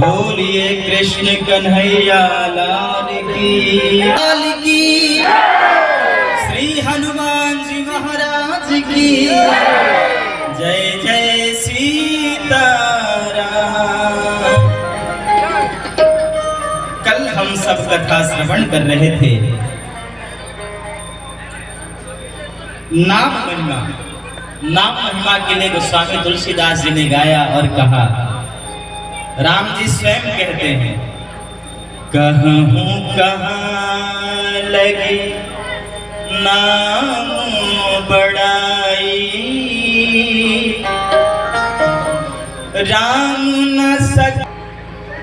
बोलिए कृष्ण कन्हैया लाल की श्री हनुमान जी महाराज की जय जय सीताराम। कल हम सब कथा श्रवण कर रहे थे। नाम महिमा के लिए गोस्वामी तुलसीदास जी ने गाया और कहा, राम जी स्वयं कहते हैं, कहूँ कहाँ लगी नाम बड़ाई, राम न सक।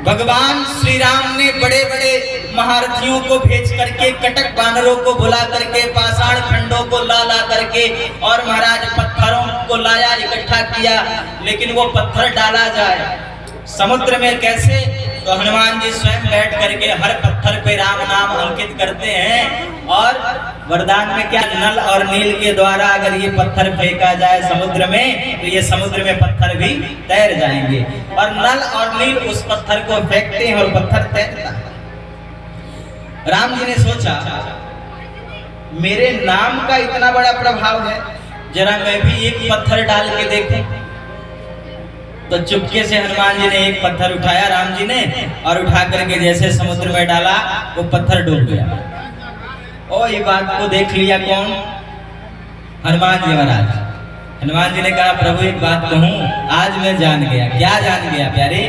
भगवान श्री राम ने बड़े बड़े महारथियों को भेज करके, कटक बानरों को बुला करके, पाषाण खंडों को ला करके और महाराज पत्थरों को लाया, इकट्ठा किया, लेकिन वो पत्थर डाला जाए समुद्र में कैसे? तो हनुमान जी स्वयं बैठ करके हर पत्थर पे राम नाम अंकित करते हैं और वरदान में क्या, नल और नील के द्वारा अगर ये पत्थर फेंका जाए समुद्र में तो ये समुद्र में पत्थर भी तैर जाएंगे। और नल और नील उस पत्थर को फेंकते हैं और पत्थर तैरता है। राम जी ने सोचा मेरे नाम का इतना बड़ा प्रभाव है, जरा मैं भी एक पत्थर डाल के देखूं। तो चुपके से हनुमान जी ने एक पत्थर उठाया राम जी ने और उठा करके जैसे समुद्र में डाला वो पत्थर डूब गया। ओ ये बात को देख लिया कौन? हनुमान जी महाराज। हनुमान जी ने कहा, प्रभु एक बात कहूं, आज मैं जान गया। क्या जान गया प्यारे?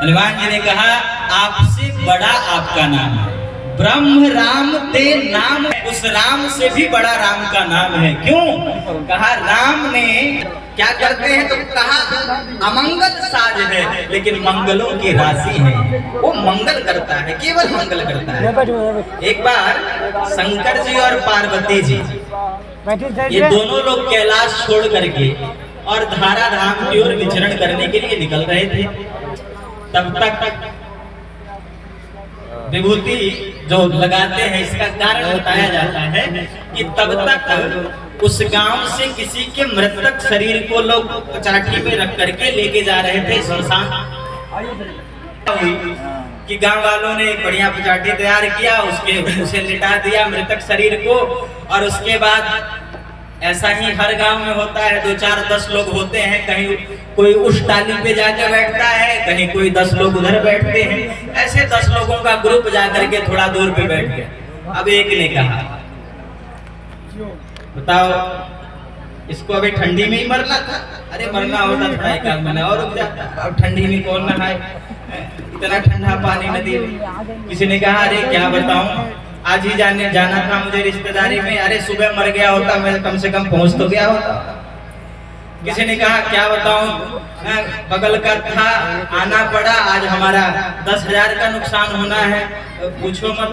हनुमान जी ने कहा, आपसे बड़ा आपका नाम है, ब्रह्म राम ते नाम, उस राम से भी बड़ा राम का नाम है। क्यों? कहा राम ने क्या करते हैं? तो कहा अमंगल साज है लेकिन मंगलों की राशि है। वो मंगल करता है, केवल मंगल करता है। एक बार शंकर जी और पार्वती जी ये दोनों लोग कैलाश छोड़ करके और धारा धाम की ओर विचरण करने के लिए निकल रहे थे। तब तक विभूति जो लगाते हैं इसका कारण बताया जाता है कि तब तक उस गांव से किसी के मृतक शरीर को लोग चाटी में रख करके लेके जा रहे थे श्मशान। कि गांव वालों ने एक बढ़िया पचाटी तैयार किया, उसे लिटा दिया मृतक शरीर को। और उसके बाद ऐसा ही हर गांव में होता है, 2 4 10 लोग होते हैं, कहीं कोई उस टाली पे जाकर बैठता है, कहीं कोई 10 लोग उधर बैठते हैं। ऐसे 10 लोगों का ग्रुप जाकर के थोड़ा दूर पे बैठ गया। अब एक ने कहा, बताओ इसको अभी ठंडी में ही मरना था। अरे मरना होता थोड़ा 1 महीना और रुक जाता, अब ठंडी में कौन नहाए, इतना ठंडा पानी नदी में। किसी ने कहा, अरे क्या बताऊं, आज ही जाना था मुझे रिश्तेदारी में, अरे सुबह मर गया होता मैं कम से कम पहुंच तो गया होता। किसी ने कहा, क्या बताऊं, बगल का था आना पड़ा, आज हमारा 10,000 का नुकसान होना है, पूछो मत।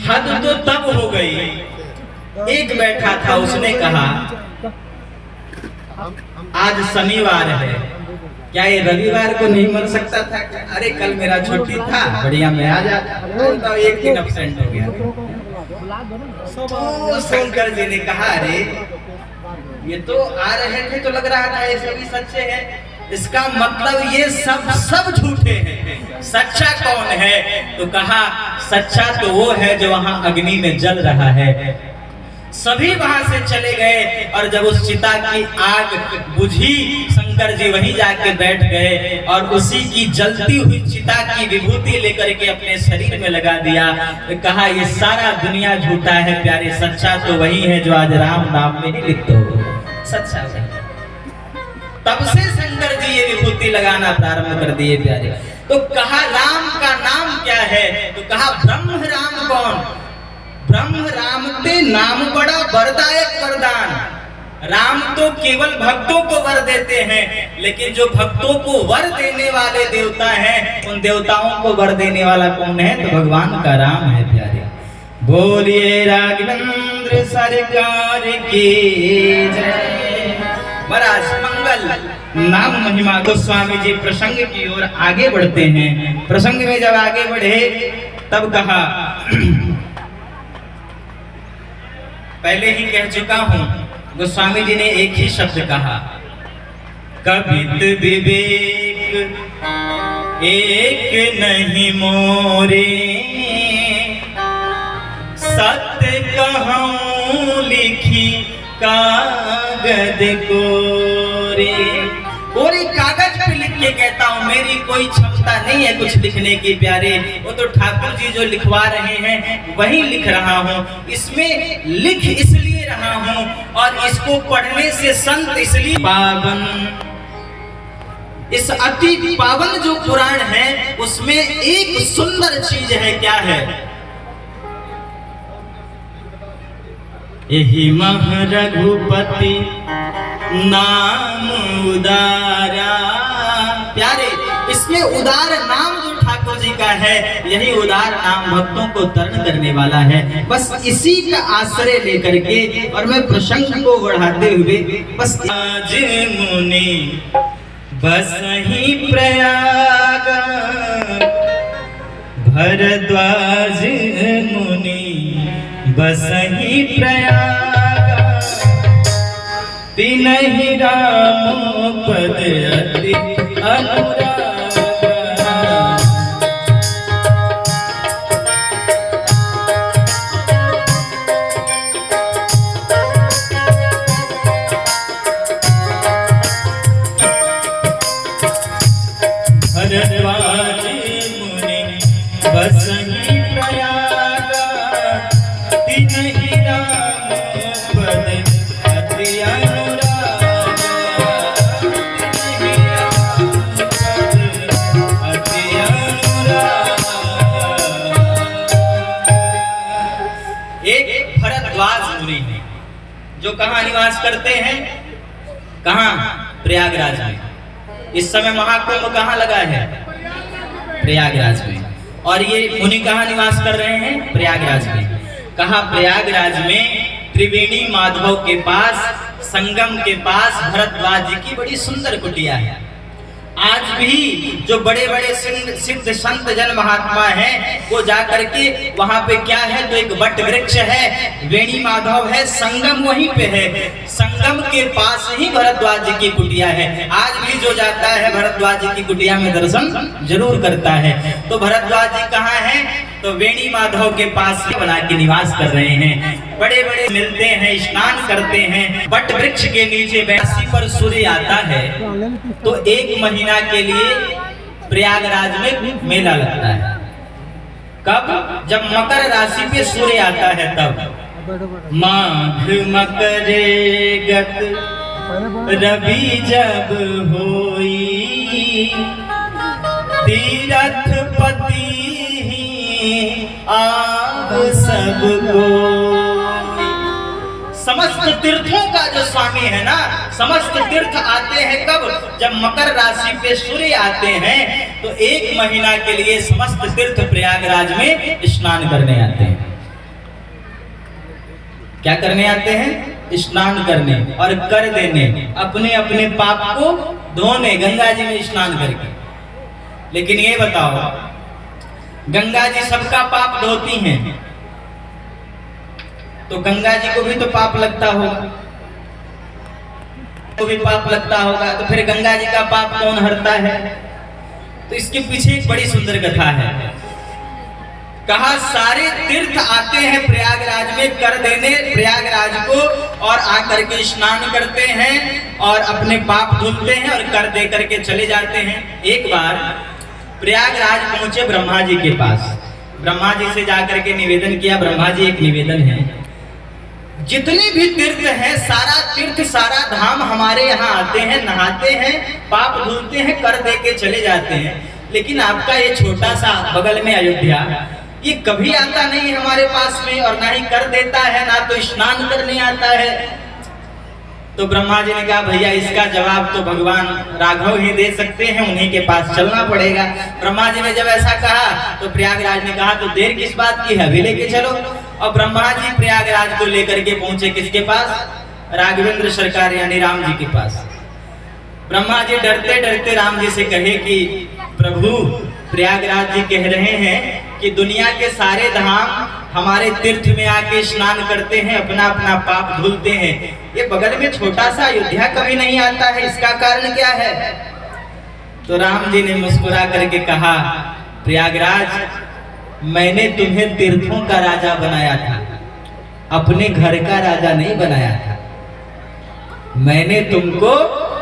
हद तो तब हो गई एक बैठा था, उसने कहा आज शनिवार है, क्या ये रविवार को नहीं मर सकता था? अरे कल मेरा छुट्टी था, बढ़िया मैं आ जाता, तो एक दिन अब्सेंट हो गया। तो शंकर जी ने कहा अरे ये तो आ रहे थे तो लग रहा था ये सभी सच्चे हैं, इसका मतलब ये सब झूठे हैं, सच्चा कौन है? तो कहा सच्चा तो वो है जो वहां अग्नि में जल रहा है। सभी वहां से चले गए और जब उस चिता की आग बुझी, शंकर जी वहीं जाके बैठ गए और उसी की जलती हुई चिता की विभूति लेकर के अपने शरीर में लगा दिया। तो कहा ये सारा दुनिया झूठा है प्यारे, सच्चा तो वही है जो आज राम नाम में ही लिप्त हो, सच्चा वही। तब से शंकर जी ये विभूति लगाना प्रारंभ कर दिए प्यारे। तो कहा राम का नाम क्या है? तो कहा ब्रह्म राम कौन? ब्रह्म राम ते नाम बड़ा वरदायक वरदान। राम तो केवल भक्तों को वर देते हैं, लेकिन जो भक्तों को वर देने वाले देवता हैं, उन देवताओं को वर देने वाला कौन है? तो भगवान का राम है प्यारे। बोलिए राघवेंद्र सरकार की जय। महाराज मंगल नाम महिमा। गोस्वामी जी प्रसंग की ओर आगे बढ़ते हैं। प्रसंग में जब आगे बढ़े तब कहा, पहले ही कह चुका हूं, गोस्वामी जी ने एक ही शब्द कहा, कबित विवेक एक नहीं मोरे, सत्य कहूं लिखी कागज कोरे। और एक कागज पे लिख के कहता हूं, मेरी कोई क्षमता नहीं है कुछ लिखने की प्यारे, वो तो ठाकुर जी जो लिखवा रहे हैं वही लिख रहा हूं। इसमें लिख इसलिए रहा हूं और इसको पढ़ने से संत इसलिए पावन, इस अति पावन जो पुराण है उसमें एक सुंदर चीज है। क्या है? यही मह रघुपति नाम उदारा। प्यारे, इसमें उदार नाम जो ठाकुर जी का है, यही उदार नाम भक्तों को तरण करने वाला है। बस इसी का आश्रय लेकर के और मैं प्रसंग को बढ़ाते हुए बस आज मुनि बस ही प्रयाग, भरद्वाज मुनि बस ही प्रयाग, तिनहि राम पद अति अनुराग। भरद्वाज मुनि बस ही प्रयाग, तिनहि राम पद अति अनुराग, तिनहि राम पद अति अनुराग। एक भरद्वाज मुनि है जो कहाँ निवास करते हैं? कहाँ? प्रयागराज में। इस समय महाकुंभ कहाँ लगा है? प्रयागराज में। और ये मुनि कहाँ निवास कर रहे हैं? प्रयागराज में। कहा प्रयागराज में त्रिवेणी माधव के पास, संगम के पास भरद्वाज जी की बड़ी सुंदर कुटिया है। आज भी जो बड़े बड़े सिद्ध संत जन महात्मा हैं वो जा करके वहां पे क्या है, तो एक वट वृक्ष है, वेणी माधव है, संगम वहीं पे है, संगम के पास ही भरद्वाज जी की कुटिया है। आज भी जो जाता है भरद्वाज जी की कुटिया में दर्शन जरूर करता है। तो भरद्वाज जी कहाँ हैं? तो वेणी माधव के पास बना के निवास कर रहे हैं। बड़े बड़े मिलते हैं, स्नान करते हैं, वट वृक्ष के नीचे बैसी पर सूर्य आता है तो एक महीना के लिए प्रयागराज में मेला लगता है। कब? जब मकर राशि पे सूर्य आता है तब। माघ मकरे गत रवि जब होई, तीर्थपति आप सबको। समस्त तीर्थों का जो स्वामी है ना, समस्त तीर्थ आते हैं कब? जब मकर राशि पे सूर्य आते हैं तो एक महीना के लिए समस्त तीर्थ प्रयागराज में स्नान करने आते हैं। क्या करने आते हैं? स्नान करने और कर देने, अपने अपने पाप को धोने गंगा जी में स्नान करके। लेकिन ये बताओ, गंगा जी सबका पाप धोती हैं, तो गंगा जी को भी तो पाप लगता होगा, को भी पाप लगता होगा, तो फिर गंगा जी का पाप कौन हरता है? तो इसके पीछे एक बड़ी सुंदर कथा है। कहा सारे तीर्थ आते हैं प्रयागराज में कर देने प्रयागराज को, और आकर के स्नान करते हैं और अपने पाप धुलते हैं और कर दे करके चले जाते हैं। एक बार प्रयागराज पहुंचे ब्रह्मा जी के पास, ब्रह्मा जी से जाकर के निवेदन किया, ब्रह्मा जी एक निवेदन है, जितने भी तीर्थ हैं सारा तीर्थ सारा धाम हमारे यहाँ आते हैं, नहाते हैं, पाप धुलते हैं, कर दे के चले जाते हैं, लेकिन आपका ये छोटा सा बगल में अयोध्या ये कभी आता नहीं हमारे पास में, और ना ही कर देता है, ना तो स्नान करने आता है। तो ब्रह्मा जी ने कहा भैया इसका जवाब तो भगवान राघव ही दे सकते हैं, उन्हीं के पास चलना पड़ेगा। ब्रह्मा जी ने जब ऐसा कहा तो प्रयागराज ने कहा तो देर किस बात की है, अभी लेके चलो। और ब्रह्मा जी प्रयागराज को लेकर के पहुंचे किसके पास? राघवेंद्र सरकार यानी राम जी के पास। ब्रह्मा जी डरते डरते राम जी से कहे कि प्रभु प्रयागराज जी कह रहे हैं कि दुनिया के सारे धाम हमारे तीर्थ में आके स्नान करते हैं, अपना अपना पाप धुलते हैं, ये बगल में छोटा सा अयोध्या कभी नहीं आता है, इसका कारण क्या है? तो राम जी ने मुस्कुरा करके कहा प्रयागराज मैंने तुम्हें तीर्थों का राजा बनाया था, अपने घर का राजा नहीं बनाया था। मैंने तुमको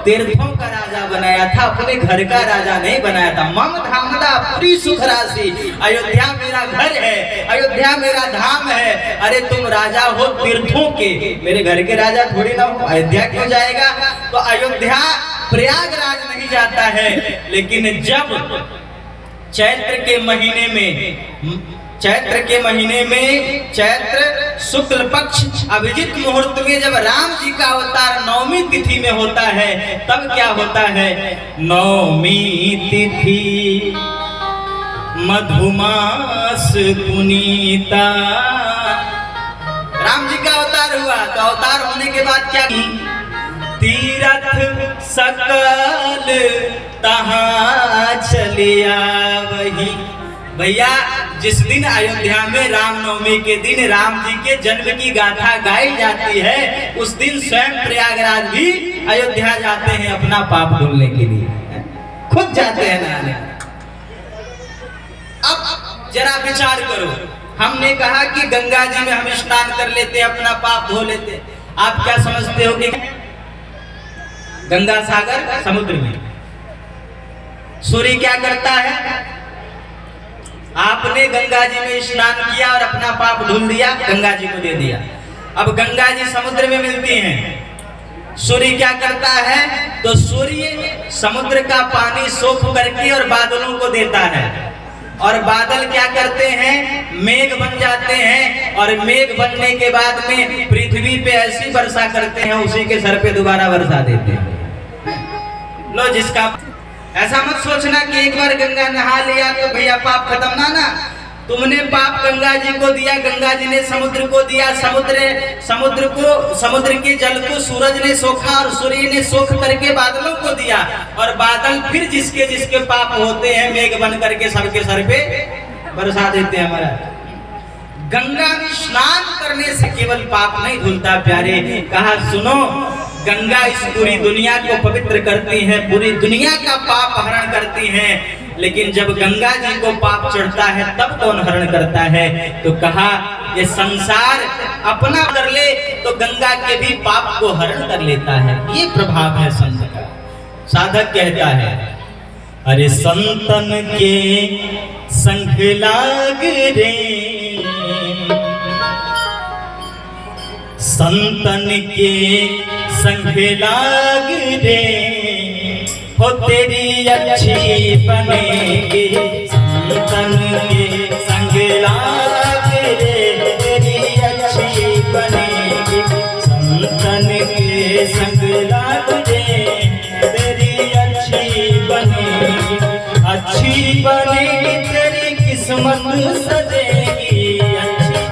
तीर्थों का राजा बनाया था, अपने घर का राजा नहीं बनाया था। मम धामदा पूरी सुख राशि, अयोध्या मेरा घर है, अयोध्या मेरा धाम है, अरे तुम राजा हो तीर्थों के, मेरे घर के राजा थोड़ी ना हो, अयोध्या क्यों जाएगा? तो अयोध्या प्रयागराज नहीं जाता है, लेकिन जब चैत्र के महीने में चैत्र शुक्ल पक्ष अभिजित मुहूर्त में जब राम जी का अवतार नवमी तिथि में होता है, तब क्या होता है? नवमी तिथि मधुमास पुनीता, राम जी का अवतार हुआ। तो अवतार होने के बाद क्या? तीरथ सकल तहाँ चलिया वही। भैया जिस दिन अयोध्या में रामनवमी के दिन राम जी के जन्म की गाथा गाई जाती है, उस दिन स्वयं प्रयागराज भी अयोध्या जाते हैं अपना पाप धुलने के लिए, खुद जाते हैं नहाने। अब जरा विचार करो, हमने कहा कि गंगा जी में हम स्नान कर लेते, अपना पाप धो लेते, आप क्या समझते हो कि गंगा सागर समुद्र में सूर्य क्या करता है? आपने गंगा जी में स्नान किया और अपना पाप धुल दिया, गंगा जी को दे दिया। अब गंगा जी समुद्र में मिलती हैं, सूर्य क्या करता है? तो सूर्य समुद्र का पानी सोख करके और बादलों को देता है, और बादल क्या करते हैं? मेघ बन जाते हैं, और मेघ बनने के बाद में पृथ्वी पे ऐसी वर्षा करते हैं, उसी के सर पे दोबारा वर्षा देते हैं। लो, जिसका ऐसा मत सोचना कि एक बार गंगा नहा लिया तो भैया पाप खत्म, ना। तुमने पाप गंगा जी को दिया, गंगा जी ने समुद्र को दिया, समुद्र के जल को सूरज ने सोखा और सूर्य ने सोख करके बादलों को दिया, और बादल फिर जिसके जिसके पाप होते हैं मेघ बन करके सबके सर पे बरसा देते हैं। हमारा गंगा में स्नान करने से केवल पाप नहीं धुलता प्यारे, कहा सुनो, गंगा इस पूरी दुनिया को पवित्र करती है, पूरी दुनिया का पाप हरण करती है, लेकिन जब गंगा जी को पाप चढ़ता है तब कौन हरण करता है? तो कहा ये संसार अपना कर ले तो गंगा के भी पाप को हरण कर लेता है। ये प्रभाव है संत का। साधक कहता है अरे संतन के संग लाग रे, संतन के संग लाग रे, हो तेरी अच्छी बनेगी, संतन के संग लाग रे, तेरी अच्छी बनेगी, संतन के संग लाग रे, तेरी अच्छी बनेगी, अच्छी बनेगी तेरी किस्मत सजेगी, अच्छी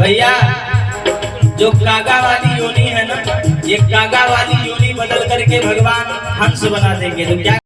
भैया जो कागा वाली योनि है ना, ये कागा वाली योनि बदल करके भगवान हंस बना देंगे। तो क्या